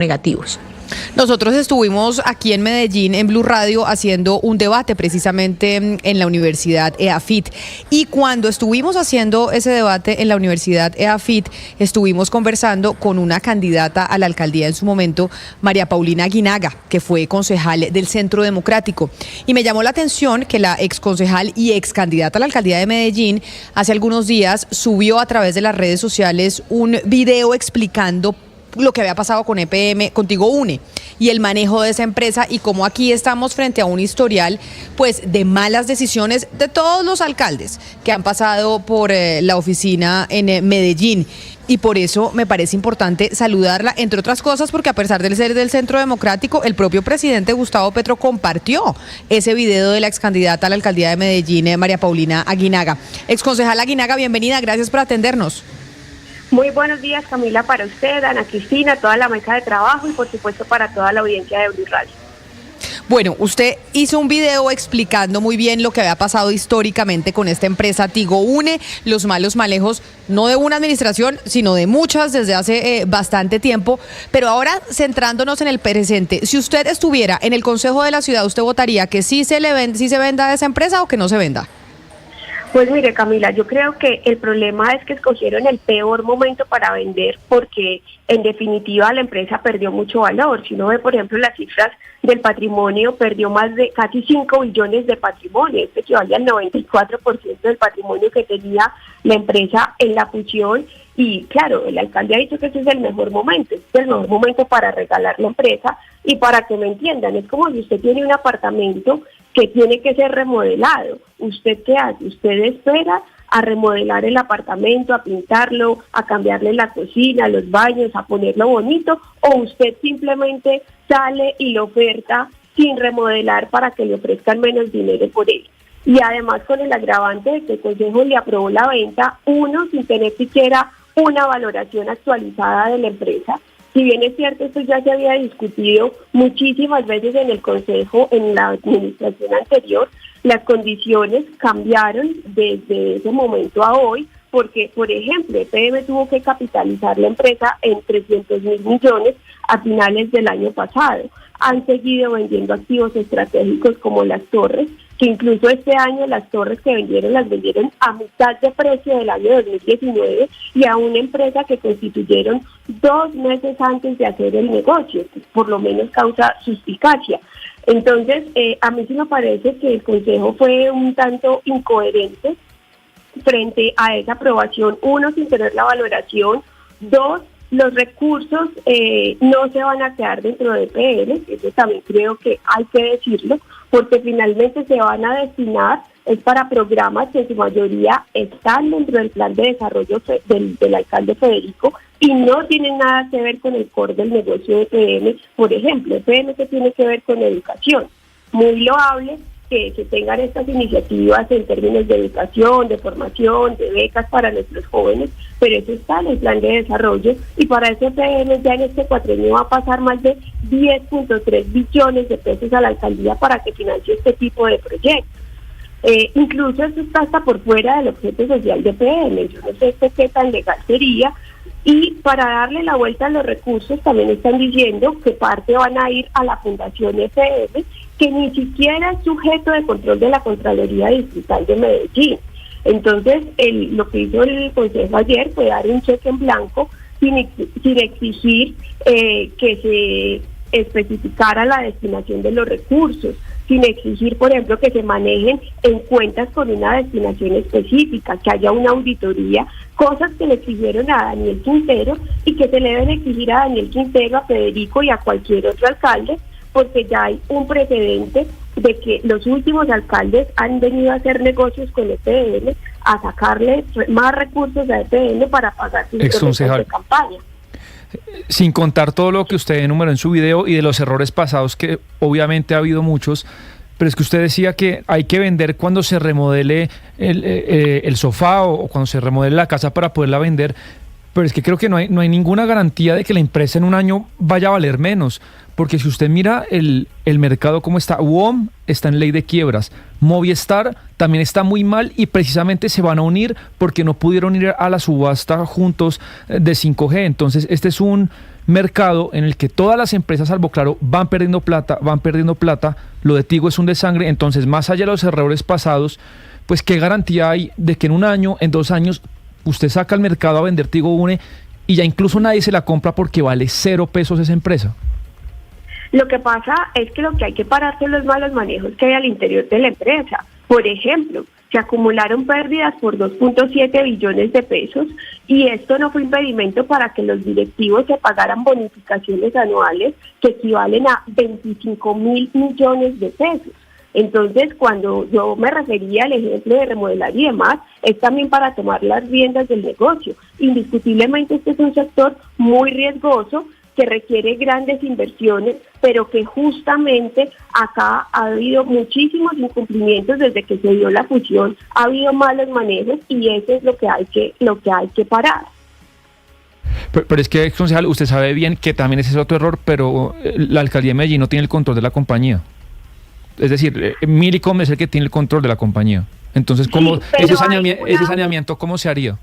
negativos. Nosotros estuvimos aquí en Medellín, en Blue Radio, haciendo un debate precisamente en la Universidad EAFIT. Y cuando estuvimos haciendo ese debate en la Universidad EAFIT, estuvimos conversando con una candidata a la alcaldía en su momento, María Paulina Aguinaga, que fue concejal del Centro Democrático. Y me llamó la atención que la exconcejal y excandidata a la alcaldía de Medellín, hace algunos días, subió a través de las redes sociales un video explicando lo que había pasado con EPM, con Tigo Une, y el manejo de esa empresa, y cómo aquí estamos frente a un historial pues de malas decisiones de todos los alcaldes que han pasado por la oficina en Medellín. Y por eso me parece importante saludarla, entre otras cosas, porque a pesar de ser del Centro Democrático, el propio presidente Gustavo Petro compartió ese video de la excandidata a la alcaldía de Medellín, María Paulina Aguinaga. Exconcejal Aguinaga, bienvenida, gracias por atendernos. Muy buenos días, Camila, para usted, Ana Cristina, toda la mesa de trabajo y por supuesto para toda la audiencia de Blue Radio. Bueno, usted hizo un video explicando muy bien lo que había pasado históricamente con esta empresa Tigo Une, los malos manejos, no de una administración, sino de muchas desde hace bastante tiempo. Pero ahora, centrándonos en el presente, si usted estuviera en el Consejo de la Ciudad, ¿usted votaría que sí se venda esa empresa o que no se venda? Pues mire, Camila, yo creo que el problema es que escogieron el peor momento para vender, porque en definitiva la empresa perdió mucho valor. Si uno ve, por ejemplo, las cifras del patrimonio, perdió más de casi 5 billones de patrimonio. Esto equivale al 94% del patrimonio que tenía la empresa en la fusión. Y claro, el alcalde ha dicho que ese es el mejor momento, es el mejor momento para regalar la empresa. Y para que me entiendan, es como si usted tiene un apartamento que tiene que ser remodelado. ¿Usted qué hace? Usted espera a remodelar el apartamento, a pintarlo, a cambiarle la cocina, los baños, a ponerlo bonito, o usted simplemente sale y lo oferta sin remodelar para que le ofrezcan menos dinero por él. Y además con el agravante de que el Consejo le aprobó la venta, uno sin tener siquiera una valoración actualizada de la empresa. Si bien es cierto, esto ya se había discutido muchísimas veces en el Consejo, en la administración anterior, las condiciones cambiaron desde ese momento a hoy, porque, por ejemplo, EPM tuvo que capitalizar la empresa en 300.000 millones a finales del año pasado. Han seguido vendiendo activos estratégicos como las torres, que incluso este año las torres que vendieron las vendieron a mitad de precio del año 2019 y a una empresa que constituyeron 2 meses antes de hacer el negocio, que por lo menos causa suspicacia. Entonces, a mí sí me parece que el Consejo fue un tanto incoherente frente a esa aprobación. Uno, sin tener la valoración. Dos, los recursos no se van a quedar dentro de EPM, eso también creo que hay que decirlo, porque finalmente se van a destinar, es para programas que en su mayoría están dentro del plan de desarrollo del alcalde Federico y no tienen nada que ver con el core del negocio de EPM. Por ejemplo, EPM que tiene que ver con educación. Muy loable que se tengan estas iniciativas en términos de educación, de formación, de becas para nuestros jóvenes, pero eso está en el plan de desarrollo y para eso EPM ya en este cuatrienio va a pasar más de 10.3 billones de pesos a la alcaldía para que financie este tipo de proyectos. Incluso esto está hasta por fuera del objeto social de EPM, yo no sé qué tan legal sería. Y para darle la vuelta a los recursos también están diciendo que parte van a ir a la Fundación EPM, que ni siquiera es sujeto de control de la Contraloría Distrital de Medellín. Entonces, lo que hizo el Consejo ayer fue dar un cheque en blanco sin exigir que se especificara la destinación de los recursos, sin exigir, por ejemplo, que se manejen en cuentas con una destinación específica, que haya una auditoría, cosas que le exigieron a Daniel Quintero y que se le deben exigir a Daniel Quintero, a Federico y a cualquier otro alcalde, porque ya hay un precedente de que los últimos alcaldes han venido a hacer negocios con EPM, a sacarle más recursos a EPM para pagar sus gastos de campaña. Sin contar todo lo que usted enumeró en su video y de los errores pasados, que obviamente ha habido muchos, pero es que usted decía que hay que vender cuando se remodele el sofá o cuando se remodele la casa para poderla vender, pero es que creo que no hay ninguna garantía de que la empresa en un año vaya a valer menos, porque si usted mira el mercado como está, WOM está en ley de quiebras, Movistar también está muy mal y precisamente se van a unir porque no pudieron ir a la subasta juntos de 5G, entonces este es un mercado en el que todas las empresas, salvo Claro, van perdiendo plata, lo de Tigo es un desangre. Entonces, más allá de los errores pasados, pues qué garantía hay de que en un año, en 2 años, usted saca al mercado a vender Tigo Une y ya incluso nadie se la compra porque vale 0 pesos esa empresa? Lo que pasa es que lo que hay que parar son los malos manejos que hay al interior de la empresa. Por ejemplo, se acumularon pérdidas por 2.7 billones de pesos y esto no fue impedimento para que los directivos se pagaran bonificaciones anuales que equivalen a 25.000 millones de pesos. Entonces, cuando yo me refería al ejemplo de remodelar y demás, es también para tomar las riendas del negocio. Indiscutiblemente este es un sector muy riesgoso que requiere grandes inversiones, pero que justamente acá ha habido muchísimos incumplimientos desde que se dio la fusión, ha habido malos manejos y eso es lo que hay que parar. Pero es que, concejal, usted sabe bien que también ese es otro error, pero la alcaldía de Medellín no tiene el control de la compañía. Es decir, Millicom es el que tiene el control de la compañía. Entonces, ¿cómo sí, ese saneamiento cómo se haría?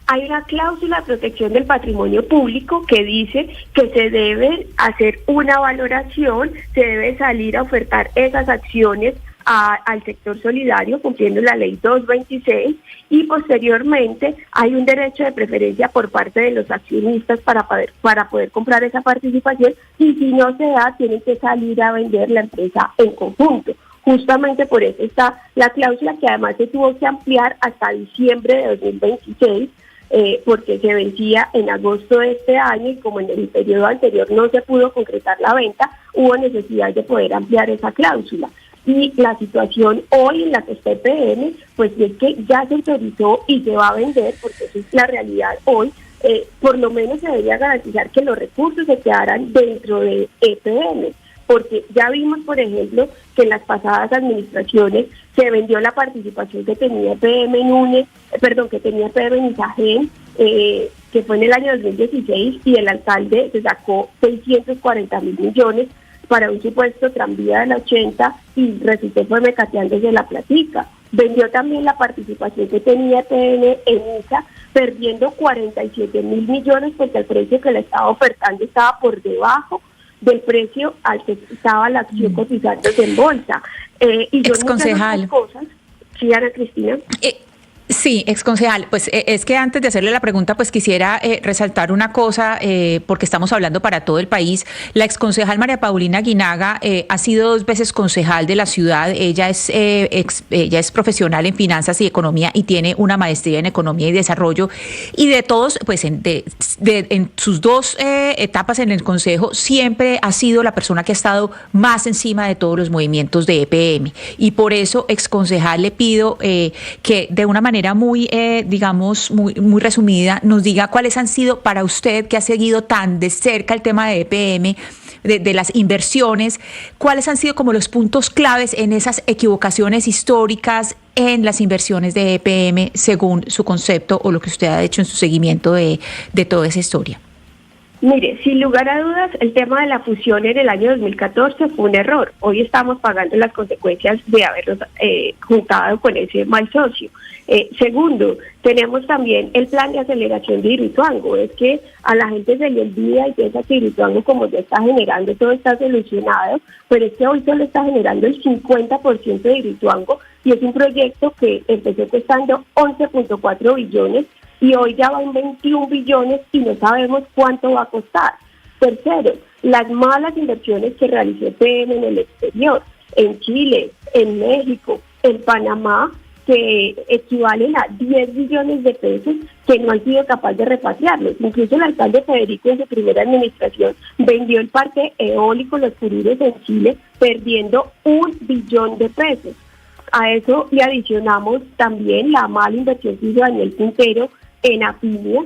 Hay una cláusula de protección del patrimonio público que dice que se debe hacer una valoración, se debe salir a ofertar esas acciones al sector solidario cumpliendo la ley 226 y posteriormente hay un derecho de preferencia por parte de los accionistas para poder comprar esa participación y si no se da tienen que salir a vender la empresa en conjunto. Justamente por eso está la cláusula que además se tuvo que ampliar hasta diciembre de 2026 porque se vencía en agosto de este año y como en el periodo anterior no se pudo concretar la venta, hubo necesidad de poder ampliar esa cláusula. Y la situación hoy en la que está EPM, pues es que ya se autorizó y se va a vender, porque esa es la realidad hoy, por lo menos se debería garantizar que los recursos se quedaran dentro de EPM, porque ya vimos, por ejemplo, que en las pasadas administraciones se vendió la participación que tenía EPM en UNE, que tenía EPM en Isagen, que fue en el año 2016, y el alcalde se sacó 640.000 millones para un supuesto tranvía de la 80 y resultó fue mecateándose la platica. Vendió también la participación que tenía EPM en ISA, perdiendo 47.000 millones porque el precio que le estaba ofertando estaba por debajo del precio al que estaba la acción cotizándose en bolsa. Y yo exconcejal. Cosas. Sí, Ana Cristina. Sí, exconcejal, pues es que antes de hacerle la pregunta, pues quisiera resaltar una cosa, porque estamos hablando para todo el país. La exconcejal María Paulina Aguinaga ha sido 2 veces concejal de la ciudad. Ella es profesional en finanzas y economía y tiene una maestría en economía y desarrollo. Y de todos, pues en sus 2 etapas en el consejo, siempre ha sido la persona que ha estado más encima de todos los movimientos de EPM. Y por eso, exconcejal, le pido que de una manera muy, digamos, muy resumida, nos diga cuáles han sido para usted, que ha seguido tan de cerca el tema de EPM, de las inversiones, cuáles han sido como los puntos claves en esas equivocaciones históricas en las inversiones de EPM según su concepto o lo que usted ha hecho en su seguimiento de toda esa historia. Mire, sin lugar a dudas, el tema de la fusión en el año 2014 fue un error. Hoy estamos pagando las consecuencias de habernos juntado con ese mal socio. Segundo, tenemos también el plan de aceleración de Hidroituango. Es que a la gente se le olvida y piensa que Hidroituango, como ya está generando, todo está solucionado, pero es que hoy solo está generando el 50% de Hidroituango y es un proyecto que empezó costando 11.4 billones y hoy ya va en 21 billones y no sabemos cuánto va a costar. Tercero, las malas inversiones que realizó EPM en el exterior, en Chile, en México, en Panamá, que equivalen a 10 billones de pesos que no han sido capaces de repatriarlos. Incluso el alcalde Federico en su primera administración vendió el parque eólico Los Curiles en Chile perdiendo 1 billón de pesos. A eso le adicionamos también la mala inversión que hizo Daniel Quintero en Apinia,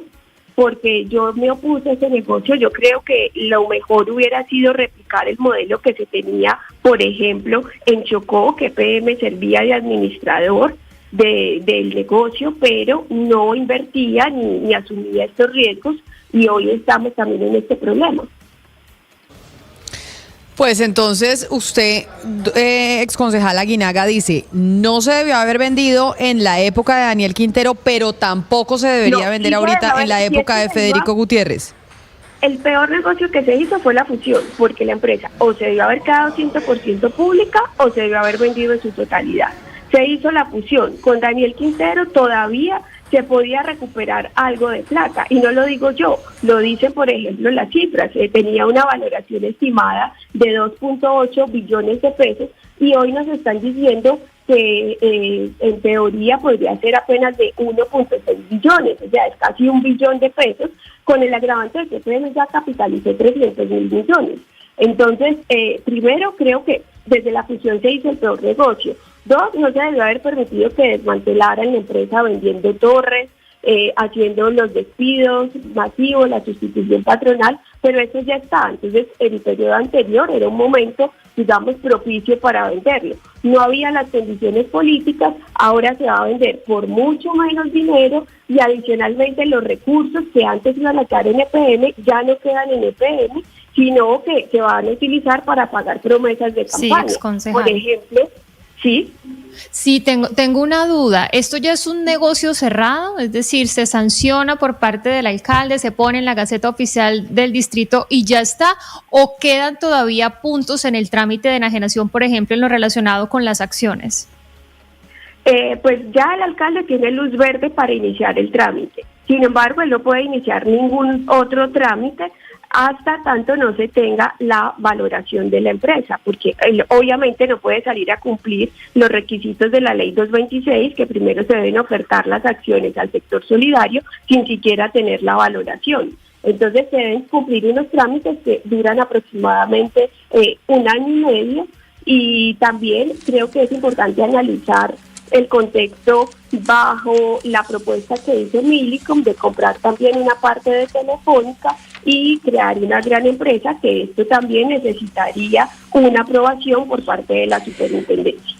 porque yo me opuse a ese negocio. Yo creo que lo mejor hubiera sido replicar el modelo que se tenía, por ejemplo, en Chocó, que EPM servía de administrador del negocio, pero no invertía ni asumía estos riesgos y hoy estamos también en este problema. Pues entonces usted, exconcejal Aguinaga, dice, no se debió haber vendido en la época de Daniel Quintero, pero tampoco se debería vender ahorita en la época de Federico Gutiérrez. el peor negocio que se hizo fue la fusión, porque la empresa o se debió haber quedado 100% pública o se debió haber vendido en su totalidad. Se hizo la fusión. Con Daniel Quintero todavía se podía recuperar algo de plata, y no lo digo yo, lo dicen por ejemplo las cifras. Tenía una valoración estimada de 2.8 billones de pesos y hoy nos están diciendo que en teoría podría ser apenas de 1.6 billones, o sea, es casi 1 billón de pesos, con el agravante de que EPM ya capitalizó 300.000 millones. Entonces, primero, creo que desde la fusión se hizo el peor negocio. 2, no se debió haber permitido que desmantelaran la empresa vendiendo torres, haciendo los despidos masivos, la sustitución patronal, pero eso ya está. Entonces, el periodo anterior era un momento, digamos, propicio para venderlo. No había las condiciones políticas, ahora se va a vender por mucho menos dinero y adicionalmente los recursos que antes iban a quedar en EPM ya no quedan en EPM, sino que se van a utilizar para pagar promesas de campaña. Sí, por ejemplo, sí. Sí, tengo una duda. ¿Esto ya es un negocio cerrado? Es decir, ¿se sanciona por parte del alcalde, se pone en la Gaceta Oficial del distrito y ya está? ¿O quedan todavía puntos en el trámite de enajenación, por ejemplo, en lo relacionado con las acciones? Pues ya el alcalde tiene luz verde para iniciar el trámite. Sin embargo, él no puede iniciar ningún otro trámite hasta tanto no se tenga la valoración de la empresa, porque él obviamente no puede salir a cumplir los requisitos de la ley 226, que primero se deben ofertar las acciones al sector solidario sin siquiera tener la valoración. Entonces se deben cumplir unos trámites que duran aproximadamente 1 año y medio, y también creo que es importante analizar el contexto bajo la propuesta que hizo Millicom de comprar también una parte de Telefónica y crear una gran empresa, que esto también necesitaría una aprobación por parte de la superintendencia.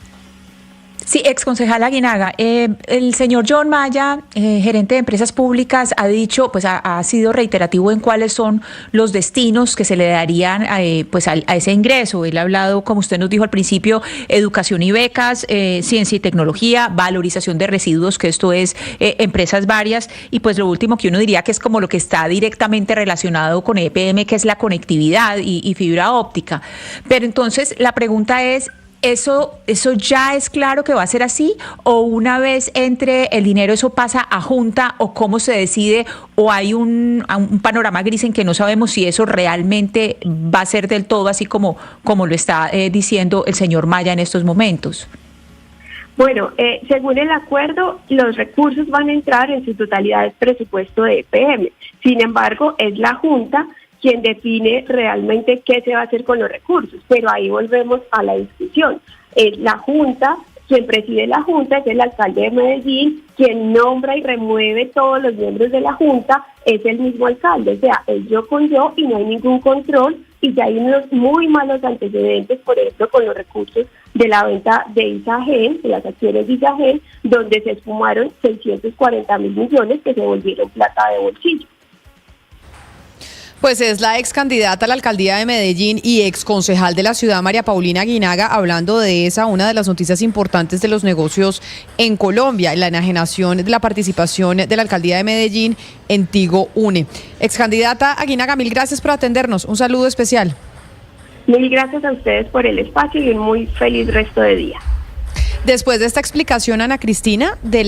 Sí, exconcejal Aguinaga, el señor John Maya, gerente de empresas públicas, ha dicho, pues ha sido reiterativo en cuáles son los destinos que se le darían pues a ese ingreso. Él ha hablado, como usted nos dijo al principio, educación y becas, ciencia y tecnología, valorización de residuos, que esto es empresas varias, y pues lo último que uno diría que es como lo que está directamente relacionado con EPM, que es la conectividad y fibra óptica. Pero entonces la pregunta es, ¿Eso ya es claro que va a ser así? ¿O una vez entre el dinero eso pasa a Junta? ¿O cómo se decide? ¿O hay un panorama gris en que no sabemos si eso realmente va a ser del todo así como lo está diciendo el señor Maya en estos momentos? Bueno, según el acuerdo, los recursos van a entrar en su totalidad del presupuesto de EPM. Sin embargo, es la Junta quien define realmente qué se va a hacer con los recursos, pero ahí volvemos a la discusión. La Junta, quien preside la Junta es el alcalde de Medellín, quien nombra y remueve todos los miembros de la Junta es el mismo alcalde, o sea, es yo con yo y no hay ningún control, y ya hay unos muy malos antecedentes, por ejemplo, con los recursos de la venta de Isagen, de las acciones de Isagen, donde se esfumaron 640.000 millones que se volvieron plata de bolsillo. Pues es la ex candidata a la alcaldía de Medellín y ex concejal de la ciudad, María Paulina Aguinaga, hablando de una de las noticias importantes de los negocios en Colombia, la enajenación de la participación de la alcaldía de Medellín en Tigo Une. Ex candidata Aguinaga, mil gracias por atendernos. Un saludo especial. Mil gracias a ustedes por el espacio y un muy feliz resto de día. Después de esta explicación, Ana Cristina, de